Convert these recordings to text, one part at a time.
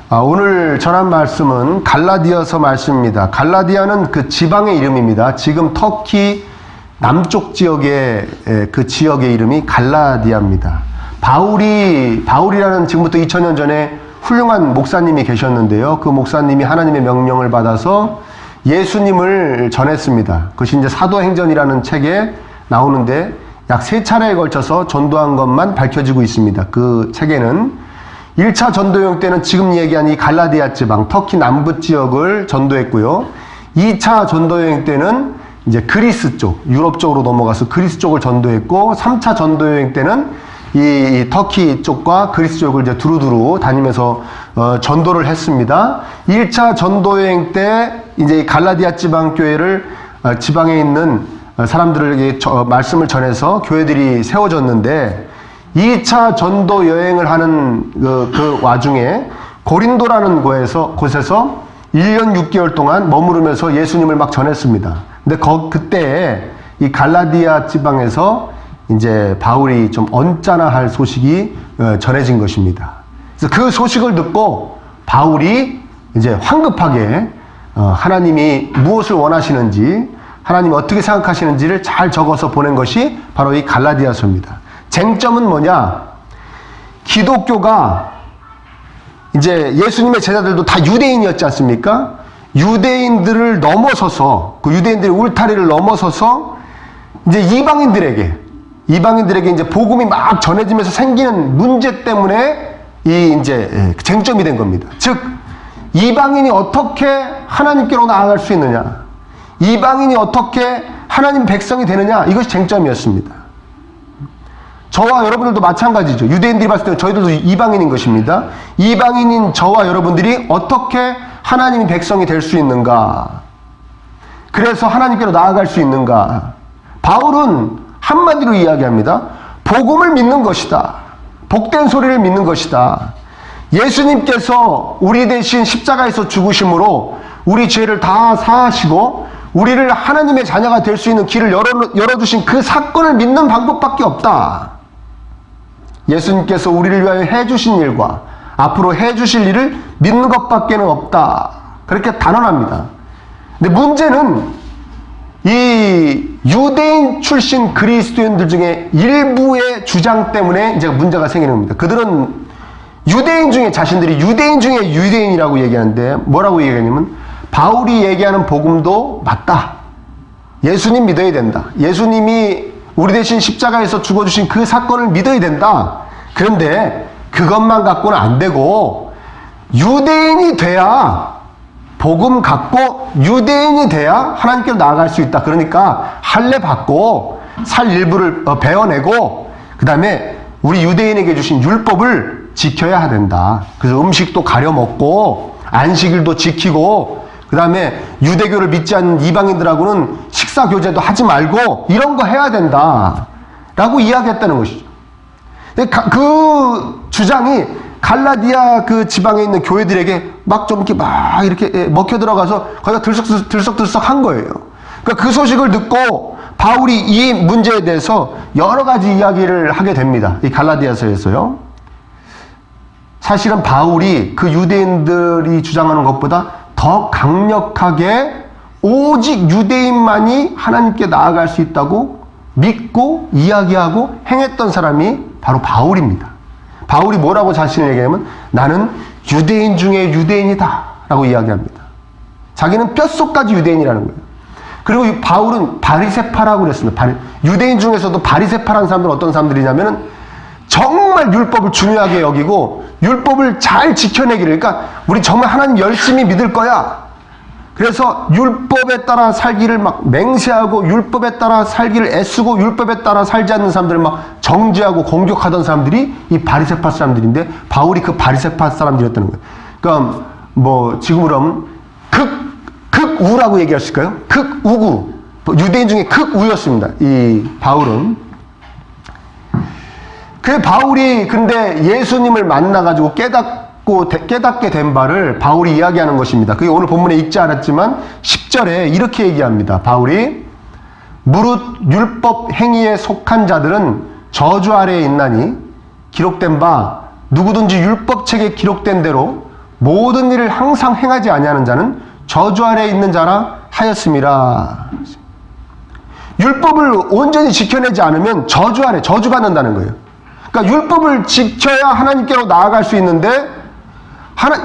오늘 전한 말씀은 갈라디아서 말씀입니다. 갈라디아는 그 지방의 이름입니다. 지금 터키 남쪽 지역의 그 지역의 이름이 갈라디아입니다. 바울이라는 지금부터 2000년 전에 훌륭한 목사님이 계셨는데요. 그 목사님이 하나님의 명령을 받아서 예수님을 전했습니다. 그것이 이제 사도행전이라는 책에 나오는데 약 3차례에 걸쳐서 전도한 것만 밝혀지고 있습니다. 그 책에는 1차 전도여행 때는 지금 얘기한 이 갈라디아 지방, 터키 남부 지역을 전도했고요. 2차 전도여행 때는 이제 그리스 쪽, 유럽 쪽으로 넘어가서 그리스 쪽을 전도했고, 3차 전도여행 때는 이 터키 쪽과 그리스 쪽을 이제 두루두루 다니면서 전도를 했습니다. 1차 전도여행 때 이제 갈라디아 지방 교회를 지방에 있는 사람들에게 말씀을 전해서 교회들이 세워졌는데, 2차 전도 여행을 하는 그 와중에 고린도라는 곳에서 1년 6개월 동안 머무르면서 예수님을 막 전했습니다. 근데 그때 이 갈라디아 지방에서 이제 바울이 좀 언짢아할 소식이 전해진 것입니다. 그래서 그 소식을 듣고 바울이 이제 황급하게 하나님이 무엇을 원하시는지, 하나님이 어떻게 생각하시는지를 잘 적어서 보낸 것이 바로 이 갈라디아서입니다. 쟁점은 뭐냐? 기독교가 이제 예수님의 제자들도 다 유대인이었지 않습니까? 유대인들을 넘어서서, 그 유대인들의 울타리를 넘어서서 이제 이방인들에게 이제 복음이 막 전해지면서 생기는 문제 때문에 이제 쟁점이 된 겁니다. 즉, 이방인이 어떻게 하나님께로 나아갈 수 있느냐? 이방인이 어떻게 하나님 백성이 되느냐? 이것이 쟁점이었습니다. 저와 여러분들도 마찬가지죠. 유대인들이 봤을 때 저희들도 이방인인 것입니다. 이방인인 저와 여러분들이 어떻게 하나님의 백성이 될 수 있는가? 그래서 하나님께로 나아갈 수 있는가? 바울은 한마디로 이야기합니다. 복음을 믿는 것이다. 복된 소리를 믿는 것이다. 예수님께서 우리 대신 십자가에서 죽으심으로 우리 죄를 다 사하시고 우리를 하나님의 자녀가 될 수 있는 길을 열어주신 그 사건을 믿는 방법밖에 없다. 예수님께서 우리를 위하여 해주신 일과 앞으로 해주실 일을 믿는 것밖에는 없다. 그렇게 단언합니다. 근데 문제는 이 유대인 출신 그리스도인들 중에 일부의 주장 때문에 이제 문제가 생기는 겁니다. 그들은 유대인 중에 자신들이 유대인 중에 유대인이라고 얘기하는데 뭐라고 얘기하냐면 바울이 얘기하는 복음도 맞다. 예수님 믿어야 된다. 예수님이 우리 대신 십자가에서 죽어주신 그 사건을 믿어야 된다. 그런데 그것만 갖고는 안 되고 유대인이 돼야 복음 갖고 유대인이 돼야 하나님께로 나아갈 수 있다. 그러니까 할례 받고 살 일부를 베어내고 그 다음에 우리 유대인에게 주신 율법을 지켜야 된다. 그래서 음식도 가려 먹고 안식일도 지키고 그 다음에 유대교를 믿지 않는 이방인들하고는 식사 교제도 하지 말고 이런 거 해야 된다 라고 이야기했다는 것이죠. 그 주장이 갈라디아 그 지방에 있는 교회들에게 막 좀 이렇게 먹혀 들어가서 거기가 들썩들썩 한 거예요. 그러니까 그 소식을 듣고 바울이 이 문제에 대해서 여러 가지 이야기를 하게 됩니다. 이 갈라디아서에서요. 사실은 바울이 그 유대인들이 주장하는 것보다 더 강력하게 오직 유대인만이 하나님께 나아갈 수 있다고 믿고 이야기하고 행했던 사람이 바로 바울입니다. 바울이 뭐라고 자신을 얘기하면 나는 유대인 중에 유대인이다 라고 이야기합니다. 자기는 뼛속까지 유대인이라는 거예요. 그리고 바울은 바리새파라고 그랬습니다. 유대인 중에서도 바리새파라는 사람들은 어떤 사람들이냐면 정말 율법을 중요하게 여기고 율법을 잘 지켜내기를, 그러니까 우리 정말 하나님 열심히 믿을 거야. 그래서 율법에 따라 살기를 막 맹세하고 율법에 따라 살기를 애쓰고 율법에 따라 살지 않는 사람들을 막 정죄하고 공격하던 사람들이 이 바리새파 사람들인데 바울이 그 바리새파 사람들이었다는 거예요. 그러니까 뭐 지금으로 하면 극우라고 얘기할 수 있을까요? 극우구. 유대인 중에 극우였습니다. 이 바울은. 그 바울이 근데 예수님을 만나가지고 깨닫게 된 바를 바울이 이야기하는 것입니다. 그게 오늘 본문에 읽지 않았지만 10절에 이렇게 얘기합니다. 바울이 무릇 율법 행위에 속한 자들은 저주 아래에 있나니 기록된 바 누구든지 율법책에 기록된 대로 모든 일을 항상 행하지 아니하는 자는 저주 아래에 있는 자라 하였음이라. 율법을 온전히 지켜내지 않으면 저주 아래, 저주받는다는 거예요. 그러니까 율법을 지켜야 하나님께로 나아갈 수 있는데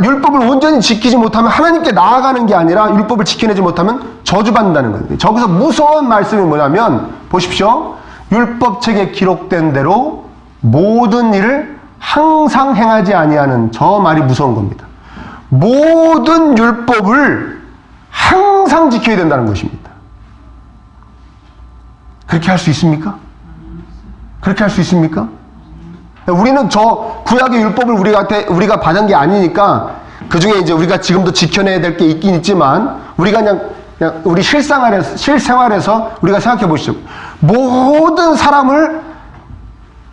율법을 온전히 지키지 못하면 하나님께 나아가는 게 아니라 율법을 지켜내지 못하면 저주받는다는 거예요. 저기서 무서운 말씀이 뭐냐면 보십시오. 율법책에 기록된 대로 모든 일을 항상 행하지 아니하는 저 말이 무서운 겁니다. 모든 율법을 항상 지켜야 된다는 것입니다. 그렇게 할 수 있습니까? 그렇게 할 수 있습니까? 우리는 저 구약의 율법을 우리가 받은 게 아니니까 그 중에 이제 우리가 지금도 지켜내야 될 게 있긴 있지만 우리가 그냥 우리 실생활에서 우리가 생각해 보시죠. 모든 사람을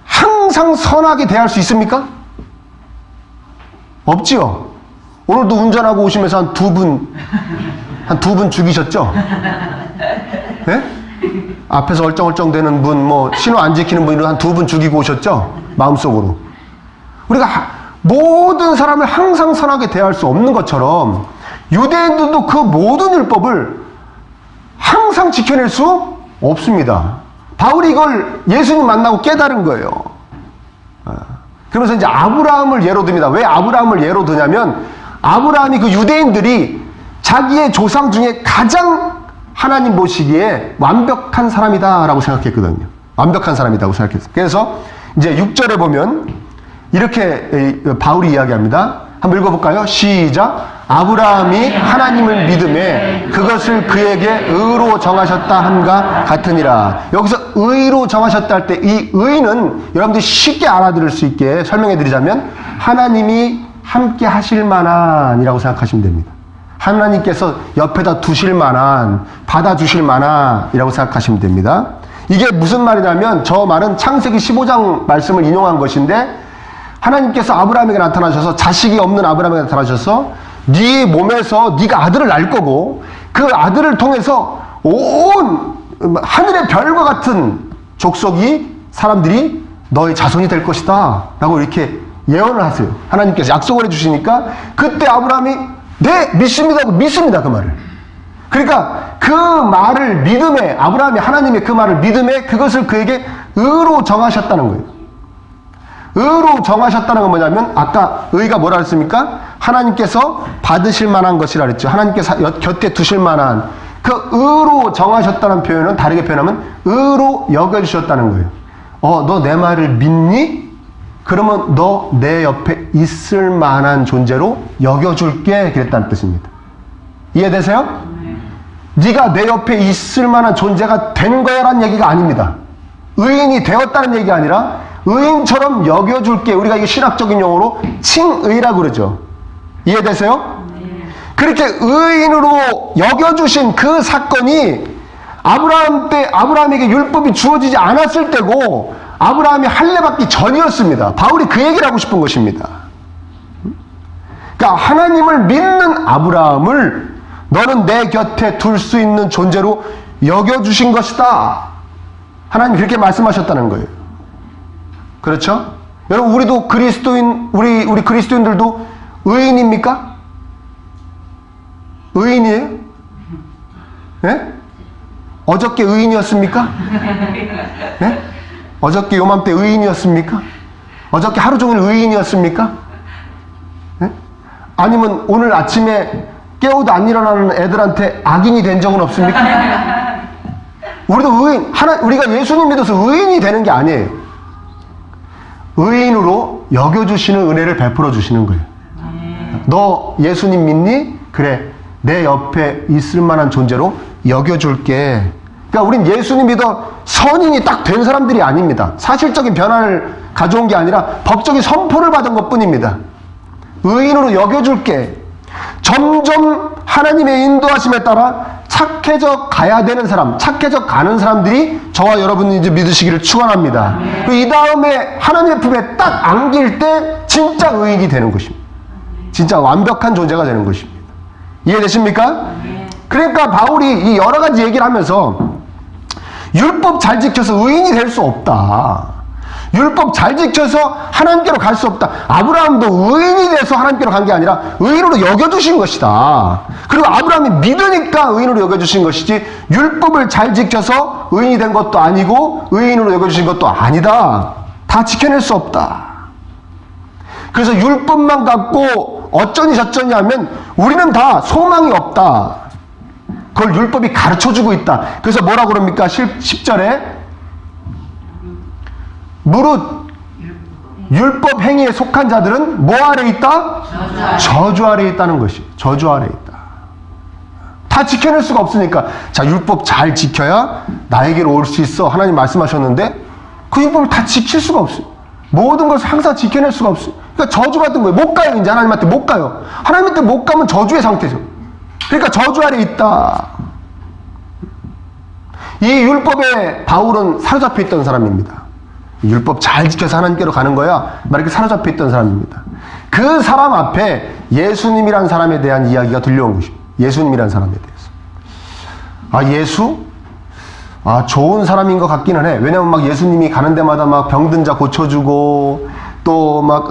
항상 선하게 대할 수 있습니까? 없지요. 오늘도 운전하고 오시면서 한 두 분 죽이셨죠? 네? 앞에서 얼쩡얼쩡 되는 분, 신호 안 지키는 분으로 한 두 분 죽이고 오셨죠? 마음속으로. 우리가 모든 사람을 항상 선하게 대할 수 없는 것처럼 유대인들도 그 모든 율법을 항상 지켜낼 수 없습니다. 바울이 이걸 예수님 만나고 깨달은 거예요. 그러면서 이제 아브라함을 예로 듭니다. 왜 아브라함을 예로 드냐면 아브라함이 그 유대인들이 자기의 조상 중에 가장 하나님 보시기에 완벽한 사람이다라고 생각했거든요. 완벽한 사람이라고 생각했어요. 그래서 이제 6절에 보면 이렇게 바울이 이야기합니다. 한번 읽어볼까요? 시작. 아브라함이 하나님을 믿음에 그것을 그에게 의로 정하셨다 함과 같으니라. 여기서 의로 정하셨다 할 때 이 의는 여러분들이 쉽게 알아들을 수 있게 설명해 드리자면 하나님이 함께 하실 만한이라고 생각하시면 됩니다. 하나님께서 옆에다 두실 만한, 받아주실 만한이라고 생각하시면 됩니다. 이게 무슨 말이냐면 저 말은 창세기 15장 말씀을 인용한 것인데 하나님께서 아브라함에게 나타나셔서 자식이 없는 아브라함에게 나타나셔서 네 몸에서 네가 아들을 낳을 거고 그 아들을 통해서 온 하늘의 별과 같은 족속이 사람들이 너의 자손이 될 것이다 라고 이렇게 예언을 하세요. 하나님께서 약속을 해주시니까 그때 아브라함이 네 믿습니다 그 말을. 그러니까 그 말을 믿음에 아브라함이 하나님의 그 말을 믿음에 그것을 그에게 의로 정하셨다는 거예요. 의로 정하셨다는 건 뭐냐면 아까 의가 뭐라 했습니까? 하나님께서 받으실 만한 것이라 그랬죠. 하나님께서 곁에 두실 만한 그 의로 정하셨다는 표현은 다르게 표현하면 의로 여겨주셨다는 거예요. 너 내 말을 믿니? 그러면 너 내 옆에 있을 만한 존재로 여겨줄게 그랬다는 뜻입니다. 이해되세요? 네가 내 옆에 있을 만한 존재가 된 거야 라는 얘기가 아닙니다. 의인이 되었다는 얘기가 아니라 의인처럼 여겨줄게. 우리가 이게 신학적인 용어로 칭의라고 그러죠. 이해되세요? 그렇게 의인으로 여겨주신 그 사건이 아브라함에게 율법이 주어지지 않았을 때고 아브라함이 할례 받기 전이었습니다. 바울이 그 얘기를 하고 싶은 것입니다. 그러니까 하나님을 믿는 아브라함을 너는 내 곁에 둘 수 있는 존재로 여겨주신 것이다. 하나님 그렇게 말씀하셨다는 거예요. 그렇죠? 여러분 우리도 우리 그리스도인들도 의인입니까? 의인이에요? 네? 어저께 의인이었습니까? 네? 어저께 요맘때 의인이었습니까? 어저께 하루 종일 의인이었습니까? 네? 아니면 오늘 아침에 깨워도 안 일어나는 애들한테 악인이 된 적은 없습니까? 우리도 우리가 예수님 믿어서 의인이 되는 게 아니에요. 의인으로 여겨주시는 은혜를 베풀어 주시는 거예요. 너 예수님 믿니? 그래. 내 옆에 있을 만한 존재로 여겨줄게. 그러니까 우린 예수님 믿어 선인이 딱 된 사람들이 아닙니다. 사실적인 변화를 가져온 게 아니라 법적인 선포를 받은 것 뿐입니다. 의인으로 여겨줄게. 점점 하나님의 인도하심에 따라 착해져 가야 되는 사람, 착해져 가는 사람들이 저와 여러분이 이제 믿으시기를 축원합니다. 이 다음에 하나님의 품에 딱 안길 때 진짜 의인이 되는 것입니다. 진짜 완벽한 존재가 되는 것입니다. 이해되십니까? 그러니까 바울이 이 여러 가지 얘기를 하면서 율법 잘 지켜서 의인이 될 수 없다. 율법 잘 지켜서 하나님께로 갈 수 없다. 아브라함도 의인이 돼서 하나님께로 간 게 아니라 의인으로 여겨주신 것이다. 그리고 아브라함이 믿으니까 의인으로 여겨주신 것이지 율법을 잘 지켜서 의인이 된 것도 아니고 의인으로 여겨주신 것도 아니다. 다 지켜낼 수 없다. 그래서 율법만 갖고 어쩌니 저쩌니 하면 우리는 다 소망이 없다. 그걸 율법이 가르쳐주고 있다. 그래서 뭐라고 그럽니까? 10절에 무릇 율법 행위에 속한 자들은 뭐 아래 있다? 저주 아래 있다는 것이. 저주 아래 있다. 다 지켜낼 수가 없으니까. 자, 율법 잘 지켜야 나에게로 올 수 있어. 하나님 말씀하셨는데 그 율법을 다 지킬 수가 없어요. 모든 것을 항상 지켜낼 수가 없어요. 그러니까 저주받은 거예요. 못 가요. 이제 하나님한테 못 가요. 하나님한테 못 가면 저주의 상태죠. 그러니까 저주 아래 있다. 이 율법에 바울은 사로잡혀 있던 사람입니다. 율법 잘 지켜서 하나님께로 가는 거야. 막 이렇게 사로잡혀 있던 사람입니다. 그 사람 앞에 예수님이란 사람에 대한 이야기가 들려온 것입니다. 예수님이란 사람에 대해서. 아, 예수? 아, 좋은 사람인 것 같기는 해. 왜냐면 막 예수님이 가는 데마다 막 병든 자 고쳐주고, 또 막,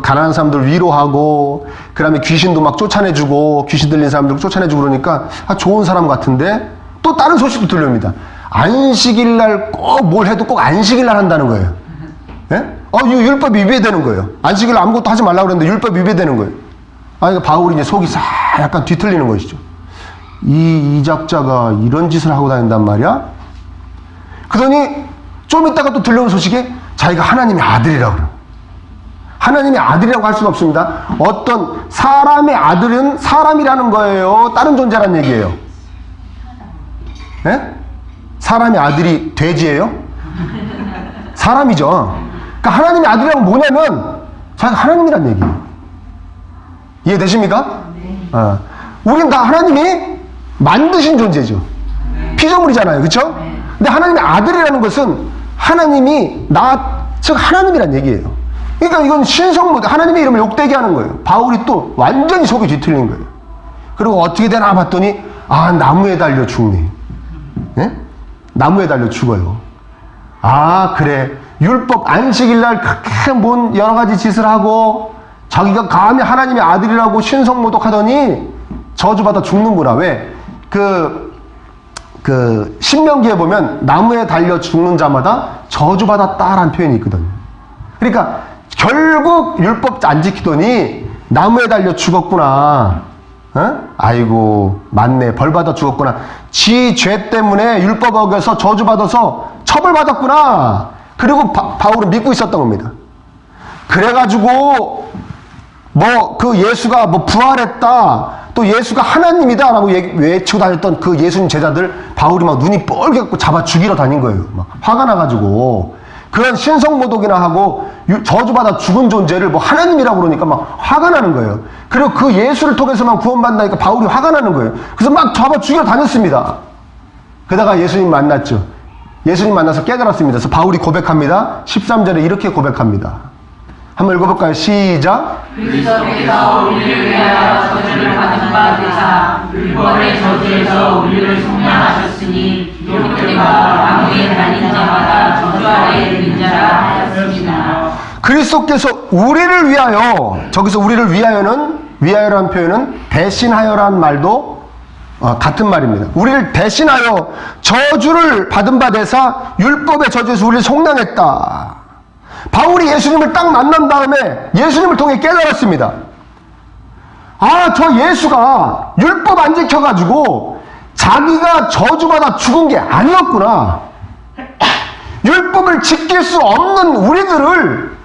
가난한 사람들 위로하고, 그 다음에 귀신도 막 쫓아내주고, 귀신 들린 사람들 쫓아내주고 그러니까, 아, 좋은 사람 같은데, 또 다른 소식도 들려옵니다. 안식일 날 꼭 뭘 해도 꼭 안식일 날 한다는 거예요. 예? 이거 율법이 위배되는 거예요. 안식일 날 아무것도 하지 말라고 그랬는데 율법이 위배되는 거예요. 아, 그러니까 바울이 이제 속이 싹 약간 뒤틀리는 것이죠. 이 이작자가 이런 짓을 하고 다닌단 말이야? 그러더니 좀 있다가 또 들려오는 소식에 자기가 하나님의 아들이라고 그래요. 하나님의 아들이라고 할 수는 없습니다. 어떤 사람의 아들은 사람이라는 거예요? 다른 존재라는 얘기예요? 예? 사람의 아들이 돼지예요? 사람이죠. 그러니까 하나님의 아들이라는 건 뭐냐면 자기가 하나님이란 얘기예요. 이해되십니까? 네. 우린 다 하나님이 만드신 존재죠. 피조물이잖아요. 그렇죠? 근데 하나님의 아들이라는 것은 하나님이 즉 하나님이란 얘기예요. 그러니까 이건 신성모드, 하나님의 이름을 욕되게 하는 거예요. 바울이 또 완전히 속이 뒤틀린 거예요. 그리고 어떻게 되나 봤더니 아, 나무에 달려 죽네. 네? 나무에 달려 죽어요. 아, 그래. 율법 안식일날 그렇게 뭔 여러 가지 짓을 하고 자기가 감히 하나님의 아들이라고 신성모독하더니 저주받아 죽는구나. 왜? 신명기에 보면 나무에 달려 죽는 자마다 저주받았다라는 표현이 있거든요. 그러니까 결국 율법 안 지키더니 나무에 달려 죽었구나. 어? 아이고, 맞네. 벌받아 죽었구나. 지 죄 때문에 율법 어겨서 저주받아서 처벌받았구나. 그리고 바울은 믿고 있었던 겁니다. 그래가지고 그 예수가 부활했다. 또 예수가 하나님이다 라고 외치고 다녔던 그 예수님 제자들 바울이 막 눈이 뻘겋고 잡아 죽이러 다닌 거예요. 막 화가 나가지고 그런 신성모독이나 하고 저주받아 죽은 존재를 하나님이라고 그러니까 막 화가 나는 거예요. 그리고 그 예수를 통해서만 구원받는다니까 바울이 화가 나는 거예요. 그래서 막 잡아 죽이러 다녔습니다. 그러다가 예수님 만났죠. 예수님 만나서 깨달았습니다. 그래서 바울이 고백합니다. 13절에 이렇게 고백합니다. 한번 읽어볼까요? 시작. 그리스도께서 우리를 위하여 저주를 받은 바 되사 율법의 저주에서 우리를 속량하셨으니 율법과 나무에 달린 자마다 저주 아래에 있는 자라 하였습니다. 그리스도께서 우리를 위하여, 저기서 우리를 위하여라는 표현은 대신하여라는 말도 같은 말입니다. 우리를 대신하여 저주를 받은 바 되사 율법의 저주에서 우리를 속량했다. 바울이 예수님을 딱 만난 다음에 예수님을 통해 깨달았습니다. 아, 저 예수가 율법 안 지켜가지고 자기가 저주받아 죽은 게 아니었구나. 율법을 지킬 수 없는 우리들을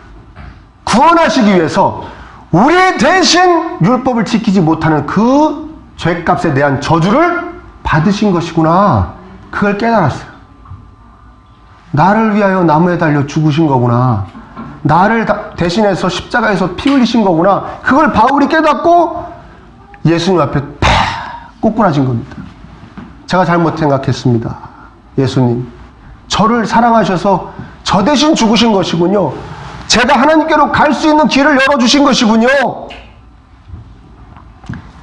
구원하시기 위해서 우리 대신 율법을 지키지 못하는 그 죄값에 대한 저주를 받으신 것이구나. 그걸 깨달았어요. 나를 위하여 나무에 달려 죽으신 거구나. 나를 대신해서 십자가에서 피 흘리신 거구나. 그걸 바울이 깨닫고 예수님 앞에 팍 꼬꾸라진 겁니다. 제가 잘못 생각했습니다. 예수님, 저를 사랑하셔서 저 대신 죽으신 것이군요. 제가 하나님께로 갈 수 있는 길을 열어주신 것이군요.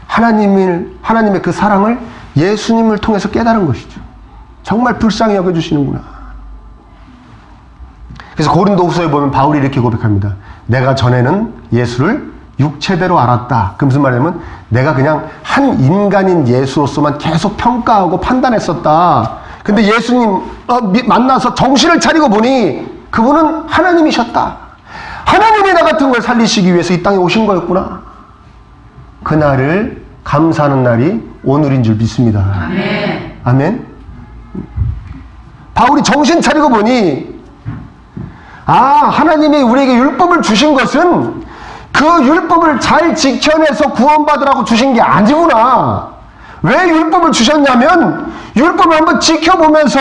하나님의 그 사랑을 예수님을 통해서 깨달은 것이죠. 정말 불쌍히 여겨주시는구나. 그래서 고린도후서에 보면 바울이 이렇게 고백합니다. 내가 전에는 예수를 육체대로 알았다. 그 무슨 말이냐면 내가 그냥 한 인간인 예수로서만 계속 평가하고 판단했었다. 근데 예수님 만나서 정신을 차리고 보니 그분은 하나님이셨다. 하나님이 나 같은 걸 살리시기 위해서 이 땅에 오신 거였구나. 그날을 감사하는 날이 오늘인 줄 믿습니다. 아멘. 아멘. 바울이 정신 차리고 보니 하나님이 우리에게 율법을 주신 것은 그 율법을 잘 지켜내서 구원받으라고 주신 게 아니구나. 왜 율법을 주셨냐면 율법을 한번 지켜보면서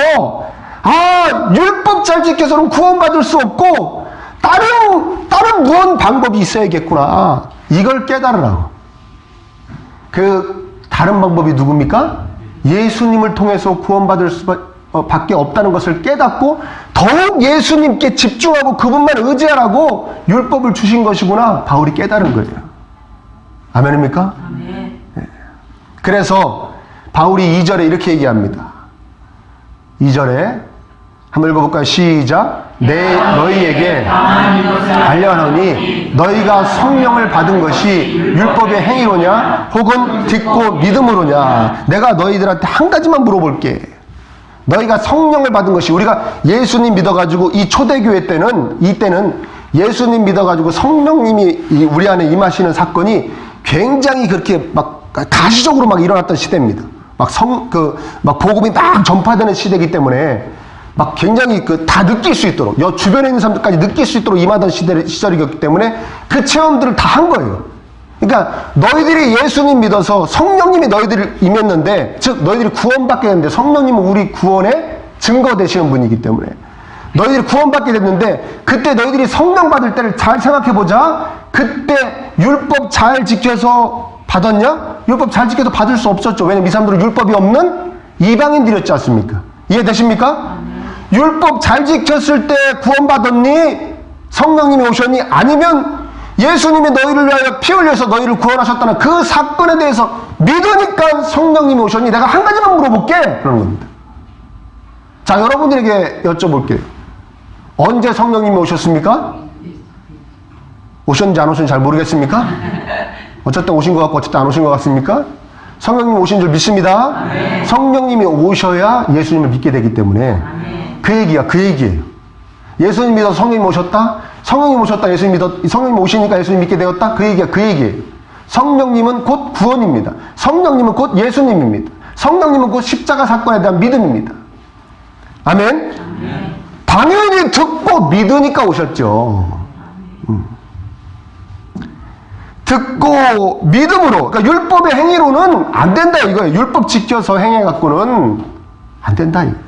율법 잘 지켜서는 구원받을 수 없고 다른 무언 방법이 있어야겠구나. 이걸 깨달으라고. 그 다른 방법이 누굽니까? 예수님을 통해서 구원받을 수밖에 없다는 것을 깨닫고 더욱 예수님께 집중하고 그분만 의지하라고 율법을 주신 것이구나. 바울이 깨달은 거예요. 아멘입니까? 아멘. 그래서 바울이 2절에 이렇게 얘기합니다. 2절에 한번 읽어볼까요? 시작. 너희에게 알려하노니 너희가 성령을 받은 것이 율법의 행위로냐 혹은 듣고 믿음으로냐. 내가 너희들한테 한 가지만 물어볼게. 너희가 성령을 받은 것이, 우리가 예수님 믿어가지고 이 초대교회 때는, 이때는 예수님 믿어가지고 성령님이 우리 안에 임하시는 사건이 굉장히 그렇게 막 가시적으로 막 일어났던 시대입니다. 막 복음이 막 전파되는 시대이기 때문에 막 굉장히 다 느낄 수 있도록, 주변에 있는 사람들까지 느낄 수 있도록 임하던 시절이었기 때문에 그 체험들을 다 한 거예요. 그러니까 너희들이 예수님 믿어서 성령님이 너희들을 임했는데, 즉 너희들이 구원받게 됐는데, 성령님은 우리 구원의 증거 되시는 분이기 때문에 너희들이 구원받게 됐는데, 그때 너희들이 성령 받을 때를 잘 생각해보자. 그때 율법 잘 지켜서 받았냐? 율법 잘 지켜서 받을 수 없었죠. 왜냐면 이 사람들은 율법이 없는 이방인들이었지 않습니까? 이해되십니까? 율법 잘 지켰을 때 구원받았니? 성령님이 오셨니? 아니면 예수님이 너희를 위하여 피 흘려서 너희를 구원하셨다는 그 사건에 대해서 믿으니까 성령님이 오셨니? 내가 한 가지만 물어볼게. 그런 겁니다. 자, 여러분들에게 여쭤볼게요. 언제 성령님이 오셨습니까? 오셨는지 안 오셨는지 잘 모르겠습니까? 어쨌든 오신 것 같고 어쨌든 안 오신 것 같습니까? 성령님이 오신 줄 믿습니다. 아멘. 성령님이 오셔야 예수님을 믿게 되기 때문에 아멘. 그 얘기예요. 예수님 믿어서 성령님 오셨다? 성령님 오셨다. 성령님 오시니까 예수님 믿게 되었다? 그 얘기예요. 성령님은 곧 구원입니다. 성령님은 곧 예수님입니다. 성령님은 곧 십자가 사건에 대한 믿음입니다. 아멘? 아멘. 당연히 듣고 믿으니까 오셨죠. 듣고 믿음으로, 그러니까 율법의 행위로는 안 된다 이거예요. 율법 지켜서 행해갖고는 안 된다 이거예요.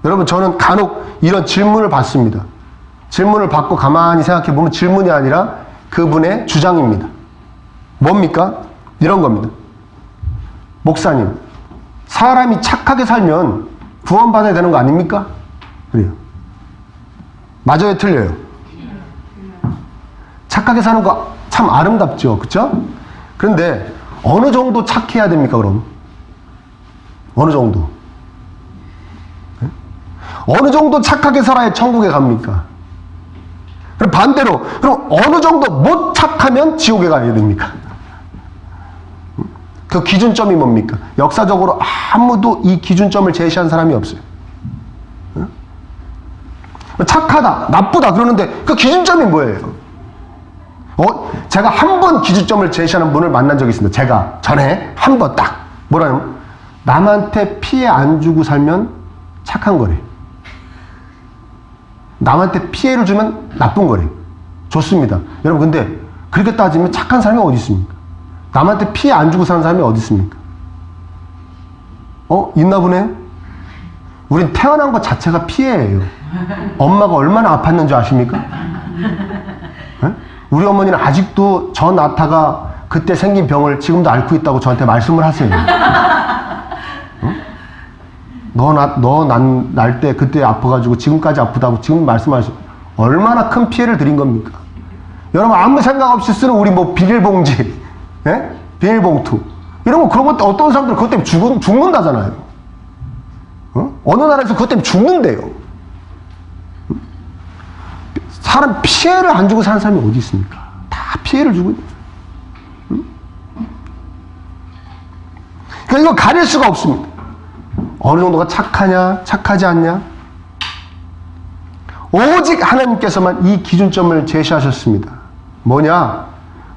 여러분, 저는 간혹 이런 질문을 받습니다. 질문을 받고 가만히 생각해보면 질문이 아니라 그분의 주장입니다. 뭡니까? 이런 겁니다. 목사님, 사람이 착하게 살면 구원받아야 되는 거 아닙니까? 그래요. 맞아요, 틀려요? 착하게 사는 거 참 아름답죠, 그쵸? 그런데 어느 정도 착해야 됩니까, 그럼? 어느 정도? 네? 어느 정도 착하게 살아야 천국에 갑니까? 그럼 반대로, 그럼 어느 정도 못 착하면 지옥에 가야 됩니까? 그 기준점이 뭡니까? 역사적으로 아무도 이 기준점을 제시한 사람이 없어요. 착하다, 나쁘다 그러는데 그 기준점이 뭐예요? 제가 한 번 기준점을 제시하는 분을 만난 적이 있습니다. 제가 전에 한 번 딱 뭐라냐면 남한테 피해 안 주고 살면 착한 거래. 남한테 피해를 주면 나쁜 거래. 좋습니다. 여러분, 근데 그렇게 따지면 착한 사람이 어디 있습니까? 남한테 피해 안 주고 사는 사람이 어디 있습니까? 있나 보네? 우린 태어난 것 자체가 피해예요. 엄마가 얼마나 아팠는지 아십니까? 네? 우리 어머니는 아직도 저 나타가 그때 생긴 병을 지금도 앓고 있다고 저한테 말씀을 하세요. 너 날 때 그때 아파가지고 지금까지 아프다고 지금 말씀하시고 얼마나 큰 피해를 드린 겁니까? 여러분, 아무 생각 없이 쓰는 우리 비닐봉지, 예? 비닐봉투 이런 거, 그런 것도 어떤 사람들 그것 때문에 죽는다잖아요. 어느 나라에서 그것 때문에 죽는데요. 사람 피해를 안 주고 사는 사람이 어디 있습니까? 다 피해를 주고. 응? 그러니까 이거 가릴 수가 없습니다. 어느 정도가 착하냐, 착하지 않냐? 오직 하나님께서만 이 기준점을 제시하셨습니다. 뭐냐?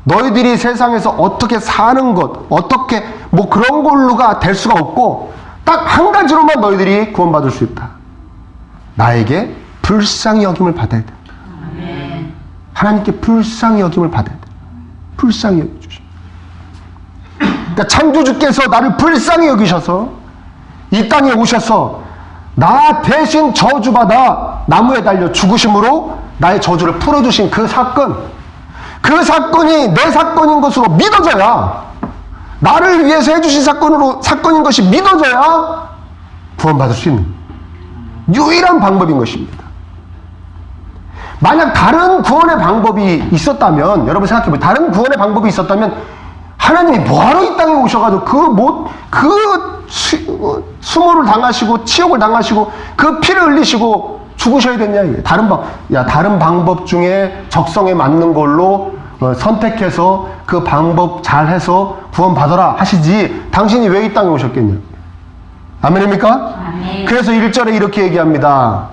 너희들이 세상에서 어떻게 사는 것, 어떻게 뭐 그런 걸로가 될 수가 없고 딱 한 가지로만 너희들이 구원받을 수 있다. 나에게 불쌍히 여김을 받아야 된다. 하나님께 불쌍히 여김을 받아야 된다. 불쌍히 여겨주십니다. 그러니까 창조주께서 나를 불쌍히 여기셔서 이 땅에 오셔서 나 대신 저주받아 나무에 달려 죽으심으로 나의 저주를 풀어주신 그 사건, 그 사건이 내 사건인 것으로 믿어져야, 나를 위해서 해주신 사건인 것이 믿어져야 구원받을 수 있는 유일한 방법인 것입니다. 만약 다른 구원의 방법이 있었다면, 여러분 생각해보세요. 다른 구원의 방법이 있었다면 하나님이 뭐하러 이 땅에 오셔가지고 수모를 당하시고 치욕을 당하시고 그 피를 흘리시고 죽으셔야 됐냐 이게. 다른 방법 중에 적성에 맞는 걸로 선택해서 그 방법 잘해서 구원받아라 하시지 당신이 왜 이 땅에 오셨겠냐. 아멘입니까? 아멘. 그래서 1절에 이렇게 얘기합니다.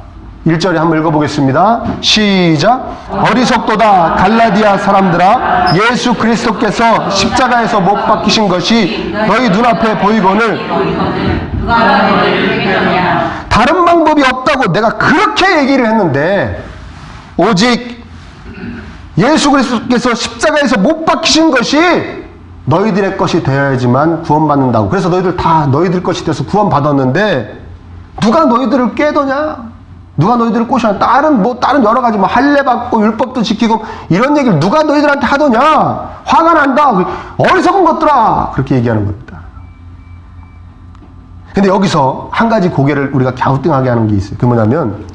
1절에 한번 읽어보겠습니다. 시작. 어리석도다 갈라디아 사람들아, 예수 그리스도께서 십자가에서 못 박히신 것이 너희 눈앞에 보이거늘 누가 너희를 믿느냐. 다른 방법이 없다고 내가 그렇게 얘기를 했는데 오직 예수 그리스도께서 십자가에서 못 박히신 것이 너희들의 것이 되어야지만 구원받는다고. 그래서 너희들 다 너희들 것이 돼서 구원받았는데 누가 너희들을 꾀더냐? 누가 너희들을 꼬셔? 다른 여러 가지 할례 받고 율법도 지키고 이런 얘기를 누가 너희들한테 하더냐? 화가 난다. 어리석은 것들아. 그렇게 얘기하는 겁니다. 근데 여기서 한 가지 고개를 우리가 갸우뚱하게 하는 게 있어요. 그게 뭐냐면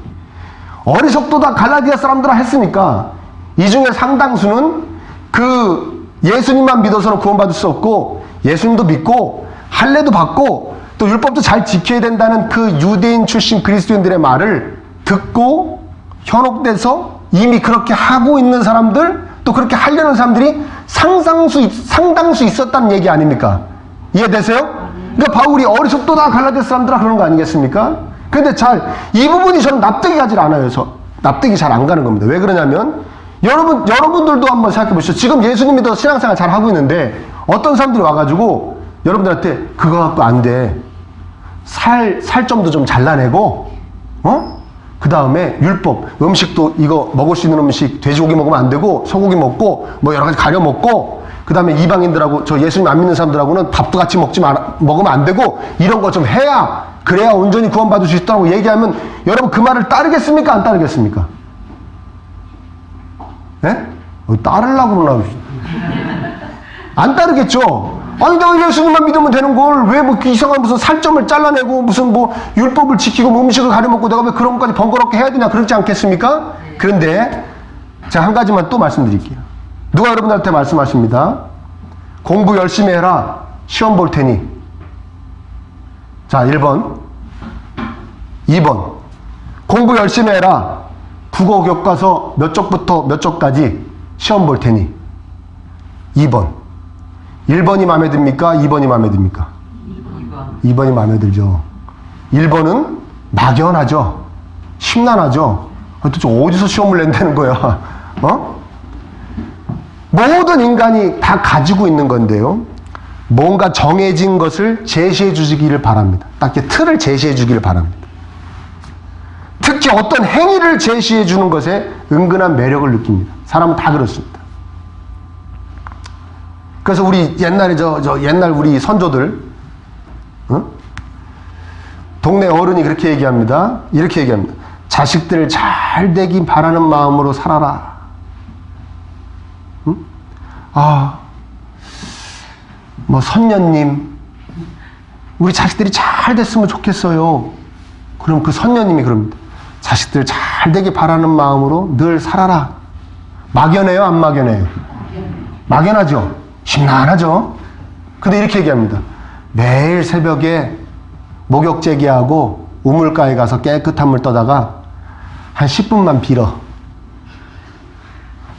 어리석도다 갈라디아 사람들아 했으니까 이 중에 상당수는 그 예수님만 믿어서는 구원받을 수 없고 예수님도 믿고 할례도 받고 또 율법도 잘 지켜야 된다는 그 유대인 출신 그리스도인들의 말을 듣고 현혹돼서 이미 그렇게 하고 있는 사람들, 또 그렇게 하려는 사람들이 상당수 있었다는 얘기 아닙니까? 이해되세요? 그러니까 바울이 어리석도다 갈라디아 사람들아 그러는 거 아니겠습니까? 근데 이 부분이 저는 납득이 가질 않아요. 납득이 잘 안 가는 겁니다. 왜 그러냐면 여러분들도 한번 생각해 보시죠. 지금 예수님 믿어서 신앙생활 잘 하고 있는데 어떤 사람들이 와가지고 여러분들한테 그거 갖고 안 돼. 살점도 좀 잘라내고, 그 다음에 율법, 음식도 이거 먹을 수 있는 음식, 돼지고기 먹으면 안 되고, 소고기 먹고, 뭐 여러 가지 가려 먹고, 그 다음에 이방인들하고, 저 예수님 안 믿는 사람들하고는 밥도 같이 먹으면 안 되고, 이런 거 좀 해야, 그래야 온전히 구원받을 수 있다고 얘기하면, 여러분 그 말을 따르겠습니까? 안 따르겠습니까? 예? 따르려고 그러나? 안 따르겠죠? 아니, 내가 예수님만 믿으면 되는 걸 왜 이상한 무슨 살점을 잘라내고 무슨 율법을 지키고 음식을 가려 먹고 내가 왜 그런 것까지 번거롭게 해야 되냐 그러지 않겠습니까? 그런데 제가 한 가지만 또 말씀드릴게요. 누가 여러분들한테 말씀하십니다. 공부 열심히 해라. 시험 볼 테니. 자, 1번. 2번. 공부 열심히 해라. 국어 교과서 몇 쪽부터 몇 쪽까지 시험 볼 테니. 2번. 1번이 마음에 듭니까? 2번이 마음에 듭니까? 2번이 마음에 들죠. 1번은 막연하죠. 심란하죠. 도대체 어디서 시험을 낸다는 거야? 모든 인간이 다 가지고 있는 건데요. 뭔가 정해진 것을 제시해 주시기를 바랍니다. 딱 이렇게 틀을 제시해 주기를 바랍니다. 특히 어떤 행위를 제시해 주는 것에 은근한 매력을 느낍니다. 사람은 다 그렇습니다. 그래서 우리 옛날에 옛날 우리 선조들, 동네 어른이 그렇게 얘기합니다. 이렇게 얘기합니다. 자식들 잘 되기 바라는 마음으로 살아라. 선녀님, 우리 자식들이 잘 됐으면 좋겠어요. 그럼 그 선녀님이 그럽니다. 자식들 잘 되기 바라는 마음으로 늘 살아라. 막연해요? 안 막연해요? 막연하죠? 심란하죠? 근데 이렇게 얘기합니다. 매일 새벽에 목욕 제기하고 우물가에 가서 깨끗한 물 떠다가 한 10분만 빌어.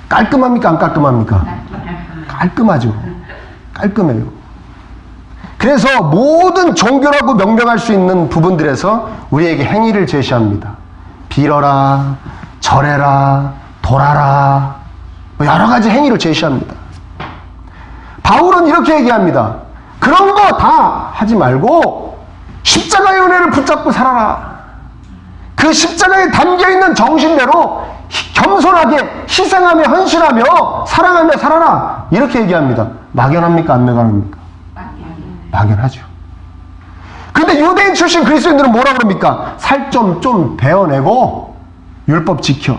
깔끔합니까? 안 깔끔합니까? 깔끔하죠. 깔끔해요. 그래서 모든 종교라고 명명할 수 있는 부분들에서 우리에게 행위를 제시합니다. 빌어라, 절해라, 돌아라, 여러 가지 행위를 제시합니다. 바울은 이렇게 얘기합니다. 그런 거 다 하지 말고 십자가의 은혜를 붙잡고 살아라. 그 십자가에 담겨있는 정신대로 겸손하게 희생하며 헌신하며 사랑하며 살아라. 이렇게 얘기합니다. 막연합니까? 안 막연합니까? 막연하죠. 근데 유대인 출신 그리스도인들은 뭐라 그럽니까? 살 좀 베어내고 율법 지켜.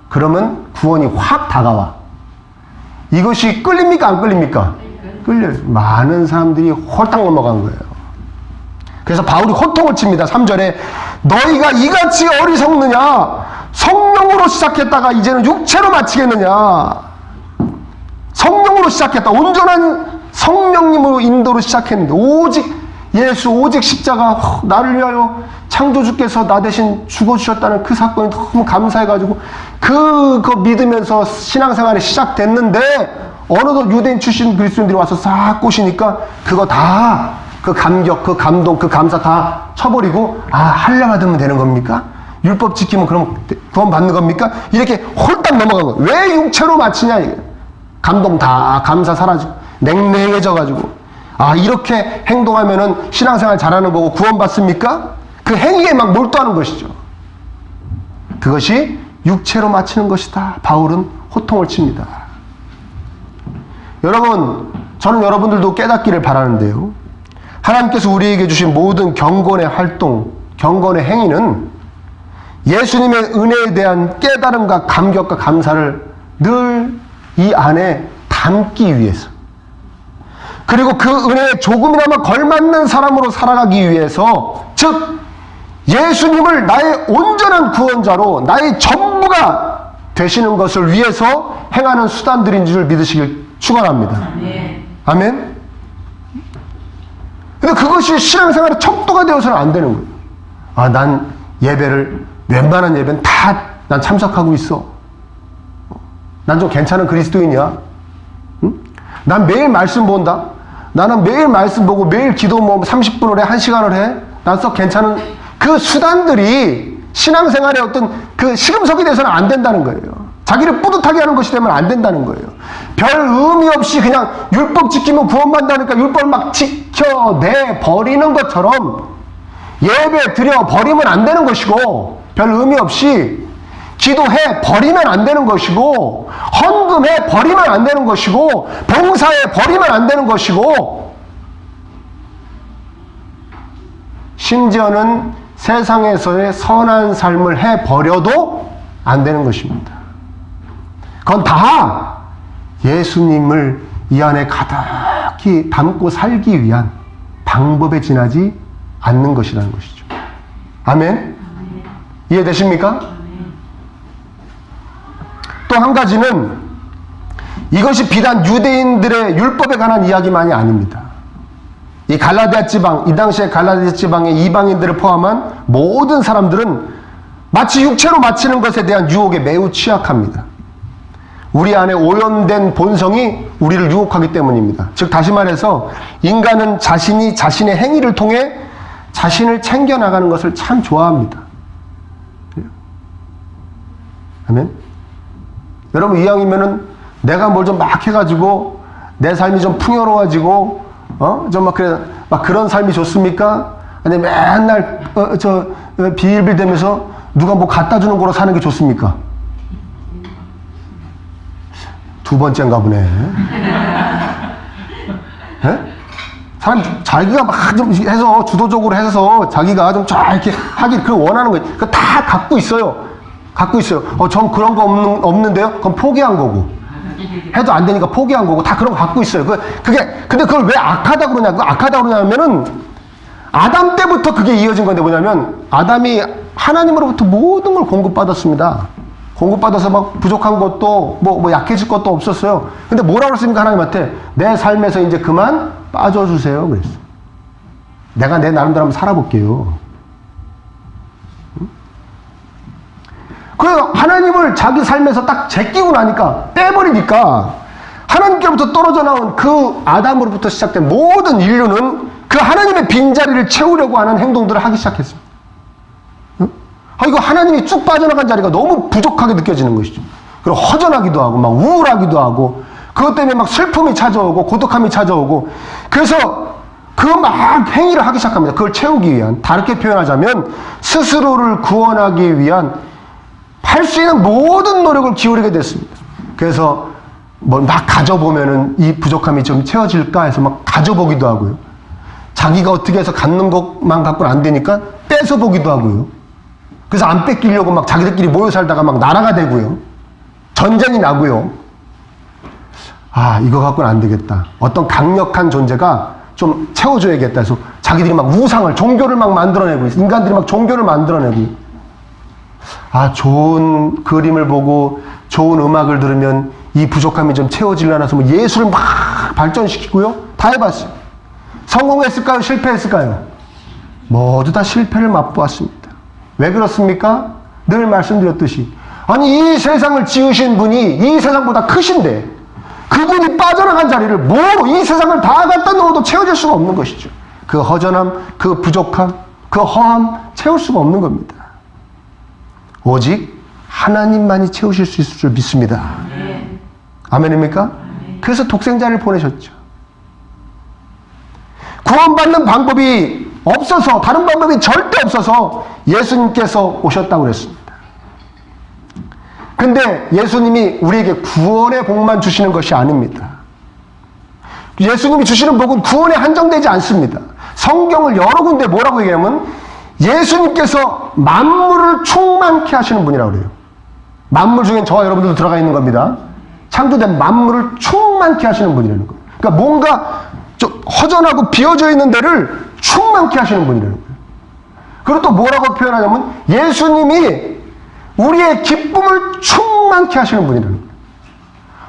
그러면 구원이 확 다가와. 이것이 끌립니까? 안 끌립니까? 끌려요. 많은 사람들이 홀딱 넘어간 거예요. 그래서 바울이 호통을 칩니다. 3절에 너희가 이같이 어리석느냐? 성령으로 시작했다가 이제는 육체로 마치겠느냐? 성령으로 시작했다. 온전한 성령님으로 인도로 시작했는데 오직 예수, 오직 십자가, 나를 위하여 창조주께서 나 대신 죽어주셨다는 그 사건이 너무 감사해가지고 그거 믿으면서 신앙생활이 시작됐는데 어느덧 유대인 출신 그리스도인들이 와서 싹 꼬시니까 그거 다 그 감격, 그 감동, 그 감사 다 쳐버리고 할려 받으면 되는 겁니까? 율법 지키면 그럼 구원 받는 겁니까? 이렇게 홀딱 넘어간 거예요. 왜 육체로 마치냐 이게. 감동 다 감사 사라지고 냉랭해져가지고 이렇게 행동하면은 신앙생활 잘하는 거고 구원 받습니까? 그 행위에 막 몰두하는 것이죠. 그것이 육체로 마치는 것이다. 바울은 호통을 칩니다. 여러분, 저는 여러분들도 깨닫기를 바라는데요. 하나님께서 우리에게 주신 모든 경건의 활동, 경건의 행위는 예수님의 은혜에 대한 깨달음과 감격과 감사를 늘 이 안에 담기 위해서, 그리고 그 은혜에 조금이나마 걸맞는 사람으로 살아가기 위해서, 즉 예수님을 나의 온전한 구원자로 나의 전부가 되시는 것을 위해서 행하는 수단들인 줄 믿으시길 축원합니다. 아멘. 근데 그것이 신앙생활의 척도가 되어서는 안 되는 거예요. 난 예배를, 웬만한 예배는 다 난 참석하고 있어. 난 좀 괜찮은 그리스도인이야. 응? 난 매일 말씀 본다. 나는 매일 말씀 보고 매일 기도 30분을 해, 1시간을 해. 난 썩 괜찮은 그 수단들이 신앙생활의 어떤 그 시금석이 돼서는 안 된다는 거예요. 자기를 뿌듯하게 하는 것이 되면 안 된다는 거예요. 별 의미 없이 그냥 율법 지키면 구원받는다니까 율법을 막 지켜내 버리는 것처럼 예배 드려 버리면 안 되는 것이고, 별 의미 없이 기도해 버리면 안 되는 것이고, 헌금해 버리면 안 되는 것이고, 봉사해 버리면 안 되는 것이고, 심지어는 세상에서의 선한 삶을 해 버려도 안 되는 것입니다. 그건 다 예수님을 이 안에 가득히 담고 살기 위한 방법에 지나지 않는 것이라는 것이죠. 아멘? 이해되십니까? 또 한 가지는 이것이 비단 유대인들의 율법에 관한 이야기만이 아닙니다. 이 갈라디아 지방, 이 당시에 갈라디아 지방의 이방인들을 포함한 모든 사람들은 마치 육체로 마치는 것에 대한 유혹에 매우 취약합니다. 우리 안에 오염된 본성이 우리를 유혹하기 때문입니다. 즉 다시 말해서 인간은 자신이 자신의 행위를 통해 자신을 챙겨나가는 것을 참 좋아합니다. 아멘? 여러분, 이왕이면은 내가 뭘 좀 막 해가지고 내 삶이 좀 풍요로워지고 좀 막 그런 삶이 좋습니까? 아니 맨날 비일비대면서 누가 뭐 갖다 주는 거로 사는 게 좋습니까? 두 번째인가 보네. 네? 사람 자기가 막 좀 해서 주도적으로 해서 자기가 좀 쫙 이렇게 하길 그 원하는 거 그거 다 갖고 있어요. 갖고 있어요. 전 그런 거 없는데요? 그럼 포기한 거고. 해도 안 되니까 포기한 거고. 다 그런 거 갖고 있어요. 근데 그걸 왜 악하다 그러냐? 악하다 그러냐면은 아담 때부터 그게 이어진 건데 뭐냐면 아담이 하나님으로부터 모든 걸 공급받았습니다. 공급받아서 막 부족한 것도 뭐 약해질 것도 없었어요. 근데 뭐라고 했습니까? 하나님한테 내 삶에서 이제 그만 빠져주세요. 그랬어. 내가 내 나름대로 한번 살아볼게요. 그래서 하나님을 자기 삶에서 딱 제끼고 나니까, 떼버리니까, 하나님께로부터 떨어져 나온 그 아담으로부터 시작된 모든 인류는 그 하나님의 빈자리를 채우려고 하는 행동들을 하기 시작했습니다. 이거 하나님이 쭉 빠져나간 자리가 너무 부족하게 느껴지는 것이죠. 그리고 허전하기도 하고, 막 우울하기도 하고, 그것 때문에 막 슬픔이 찾아오고, 고독함이 찾아오고, 그래서 그 막 행위를 하기 시작합니다. 그걸 채우기 위한, 다르게 표현하자면, 스스로를 구원하기 위한, 할 수 있는 모든 노력을 기울이게 됐습니다. 그래서, 막 가져보면은 이 부족함이 좀 채워질까 해서 막 가져보기도 하고요. 자기가 어떻게 해서 갖는 것만 갖고는 안 되니까 뺏어보기도 하고요. 그래서 안 뺏기려고 막 자기들끼리 모여 살다가 막 나라가 되고요. 전쟁이 나고요. 이거 갖고는 안 되겠다. 어떤 강력한 존재가 좀 채워줘야겠다 해서 자기들이 막 우상을, 종교를 막 만들어내고 있어요. 인간들이 막 종교를 만들어내고, 좋은 그림을 보고 좋은 음악을 들으면 이 부족함이 좀 채워지려나 해서 뭐 예술을 막 발전시키고요. 다 해봤어요. 성공했을까요? 실패했을까요? 모두 다 실패를 맛보았습니다. 왜 그렇습니까? 늘 말씀드렸듯이, 아니 이 세상을 지으신 분이 이 세상보다 크신데 그분이 빠져나간 자리를 이 세상을 다 갖다 넣어도 채워질 수가 없는 것이죠. 그 허전함, 그 부족함, 그 허함 채울 수가 없는 겁니다. 오직 하나님만이 채우실 수 있을 줄 믿습니다. 아멘입니까? 그래서 독생자를 보내셨죠. 구원받는 방법이 없어서, 다른 방법이 절대 없어서 예수님께서 오셨다고 그랬습니다. 근데 예수님이 우리에게 구원의 복만 주시는 것이 아닙니다. 예수님이 주시는 복은 구원에 한정되지 않습니다. 성경을 여러 군데 뭐라고 얘기하면 예수님께서 만물을 충만케 하시는 분이라고 그래요. 만물 중엔 저와 여러분들도 들어가 있는 겁니다. 창조된 만물을 충만케 하시는 분이라는 거예요. 그러니까 뭔가 좀 허전하고 비어져 있는 데를 충만케 하시는 분이라는 거예요. 그리고 또 뭐라고 표현하냐면 예수님이 우리의 기쁨을 충만케 하시는 분이라는 거예요.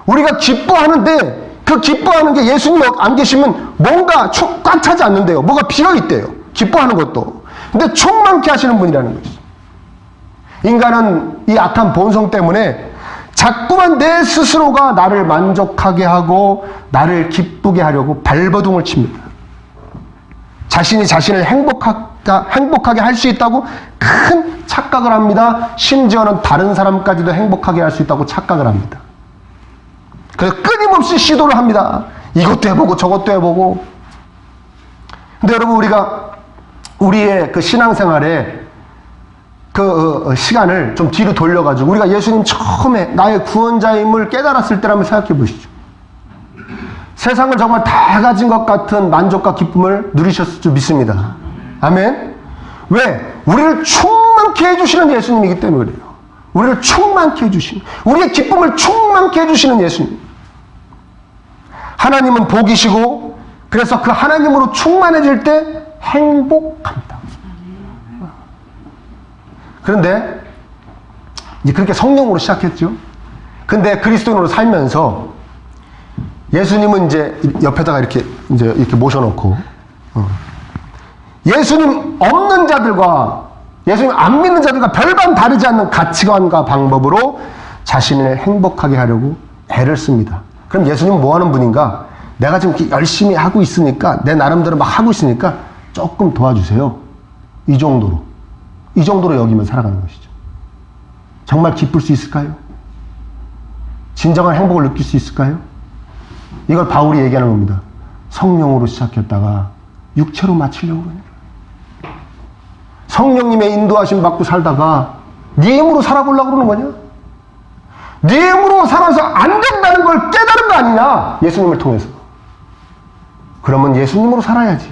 우리가 기뻐하는데 그 기뻐하는 게 예수님이 안 계시면 뭔가 꽉 차지 않는데요. 뭐가 비어있대요. 기뻐하는 것도. 근데 충만케 하시는 분이라는 거죠. 인간은 이 악한 본성 때문에 자꾸만 내 스스로가 나를 만족하게 하고 나를 기쁘게 하려고 발버둥을 칩니다. 자신이 자신을 행복하게 할 수 있다고 큰 착각을 합니다. 심지어는 다른 사람까지도 행복하게 할 수 있다고 착각을 합니다. 그래서 끊임없이 시도를 합니다. 이것도 해보고 저것도 해보고. 근데 여러분, 우리가 우리의 그 신앙생활에 그 시간을 좀 뒤로 돌려가지고 우리가 예수님 처음에 나의 구원자임을 깨달았을 때라면 생각해 보시죠. 세상을 정말 다 가진 것 같은 만족과 기쁨을 누리셨을 줄 믿습니다. 아멘. 왜? 우리를 충만케 해주시는 예수님이기 때문에 그래요. 우리를 충만케 해주시는, 우리의 기쁨을 충만케 해주시는 예수님. 하나님은 복이시고, 그래서 그 하나님으로 충만해질 때 행복합니다. 그런데 이제 그렇게 성령으로 시작했죠. 근데 그리스도인으로 살면서 예수님은 이제 옆에다가 이렇게 모셔놓고 예수님 없는 자들과 예수님 안 믿는 자들과 별반 다르지 않는 가치관과 방법으로 자신을 행복하게 하려고 애를 씁니다. 그럼 예수님은 뭐 하는 분인가? 내가 지금 이렇게 열심히 하고 있으니까, 내 나름대로 막 하고 있으니까 조금 도와주세요. 이 정도로 여기면 살아가는 것이죠. 정말 기쁠 수 있을까요? 진정한 행복을 느낄 수 있을까요? 이걸 바울이 얘기하는 겁니다. 성령으로 시작했다가 육체로 마치려고 그러냐. 성령님의 인도하심 받고 살다가 네 힘으로 살아보려고 그러는 거냐? 네 힘으로 살아서 안 된다는 걸 깨달은 거 아니냐? 예수님을 통해서. 그러면 예수님으로 살아야지.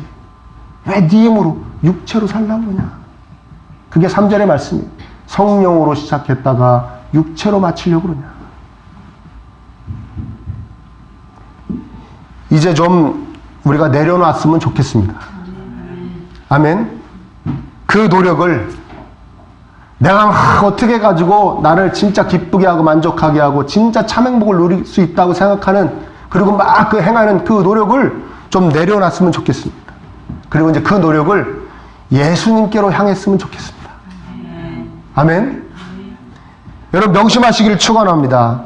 왜 네 힘으로 육체로 살려고 그러냐? 그게 3절의 말씀이에요. 성령으로 시작했다가 육체로 마치려고 그러냐? 이제 좀 우리가 내려놨으면 좋겠습니다. 아멘. 그 노력을 내가 어떻게 해가지고 나를 진짜 기쁘게 하고 만족하게 하고 진짜 참 행복을 누릴 수 있다고 생각하는, 그리고 막 그 행하는 그 노력을 좀 내려놨으면 좋겠습니다. 그리고 이제 그 노력을 예수님께로 향했으면 좋겠습니다. 아멘. 여러분 명심하시기를 축원합니다.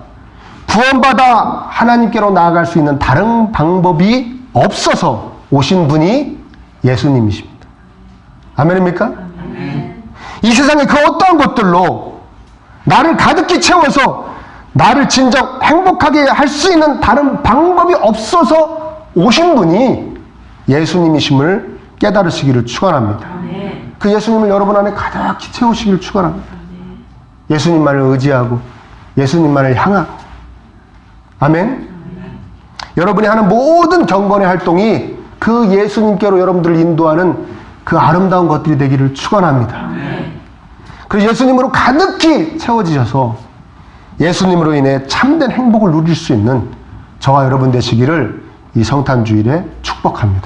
구원받아 하나님께로 나아갈 수 있는 다른 방법이 없어서 오신 분이 예수님이십니다. 아멘입니까? 이 세상의 그 어떠한 것들로 나를 가득히 채워서 나를 진정 행복하게 할 수 있는 다른 방법이 없어서 오신 분이 예수님이심을 깨달으시기를 축원합니다. 그 예수님을 여러분 안에 가득히 채우시기를 축원합니다. 예수님만을 의지하고 예수님만을 향하고. 아멘. 여러분이 하는 모든 경건의 활동이 그 예수님께로 여러분들을 인도하는 그 아름다운 것들이 되기를 축원합니다. 그래서 예수님으로 가득히 채워지셔서 예수님으로 인해 참된 행복을 누릴 수 있는 저와 여러분 되시기를 이 성탄주일에 축복합니다.